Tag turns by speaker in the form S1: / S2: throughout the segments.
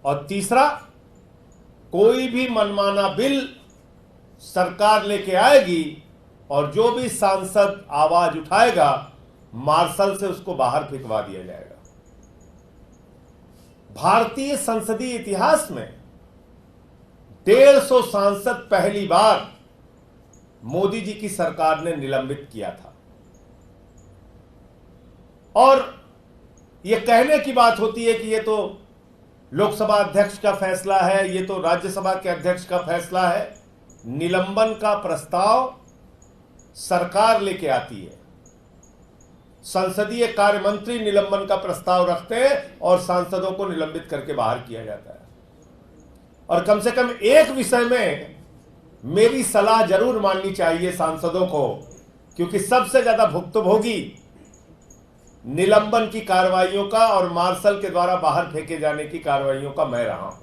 S1: और तीसरा, कोई भी मनमाना बिल सरकार लेके आएगी और जो भी सांसद आवाज उठाएगा, मार्शल से उसको बाहर फेंकवा दिया जाएगा। भारतीय संसदीय इतिहास में 150 सांसद पहली बार मोदी जी की सरकार ने निलंबित किया था। और यह कहने की बात होती है कि यह तो लोकसभा अध्यक्ष का फैसला है, यह तो राज्यसभा के अध्यक्ष का फैसला है। निलंबन का प्रस्ताव सरकार लेके आती है, संसदीय कार्य मंत्री निलंबन का प्रस्ताव रखते हैं और सांसदों को निलंबित करके बाहर किया जाता है। और कम से कम एक विषय में मेरी सलाह जरूर माननी चाहिए सांसदों को, क्योंकि सबसे ज्यादा भुक्तभोगी निलंबन की कार्रवाइयों का और मार्शल के द्वारा बाहर फेंके जाने की कार्रवाइयों का मैं रहा हूं।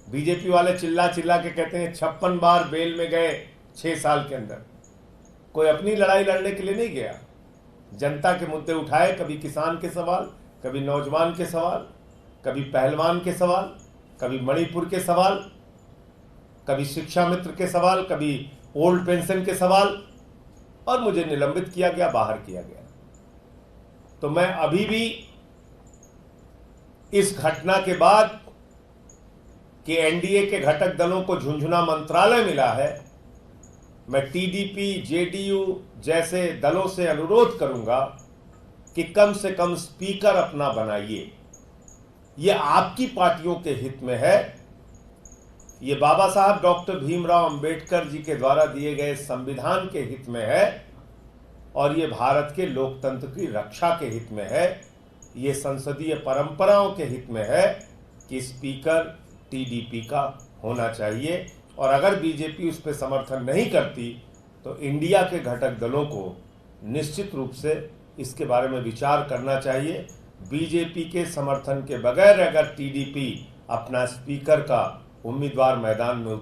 S1: बीजेपी वाले चिल्ला चिल्ला के कहते हैं 56 बार बेल में गए 6 साल के अंदर। कोई अपनी लड़ाई लड़ने के लिए नहीं गया, जनता के मुद्दे उठाए, कभी किसान के सवाल, कभी नौजवान के सवाल, कभी पहलवान के सवाल, कभी मणिपुर के सवाल, कभी शिक्षा मित्र के सवाल, कभी ओल्ड पेंशन के सवाल, और मुझे निलंबित किया गया, बाहर किया गया। तो मैं अभी भी इस घटना के बाद कि एनडीए के घटक दलों को झुंझुना मंत्रालय मिला है, मैं टीडीपी, जेडीयू जैसे दलों से अनुरोध करूंगा कि कम से कम स्पीकर अपना बनाइए। यह आपकी पार्टियों के हित में है, ये बाबा साहब डॉक्टर भीमराव अंबेडकर जी के द्वारा दिए गए संविधान के हित में है, और ये भारत के लोकतंत्र की रक्षा के हित में है। ये संसदीय परंपराओं के हित में है कि स्पीकर टीडीपी का होना चाहिए। और अगर बीजेपी उस पर समर्थन नहीं करती तो इंडिया के घटक दलों को निश्चित रूप से इसके बारे में विचार करना चाहिए। बीजेपी के समर्थन के बगैर अगर टीडीपी अपना स्पीकर का उम्मीदवार मैदान में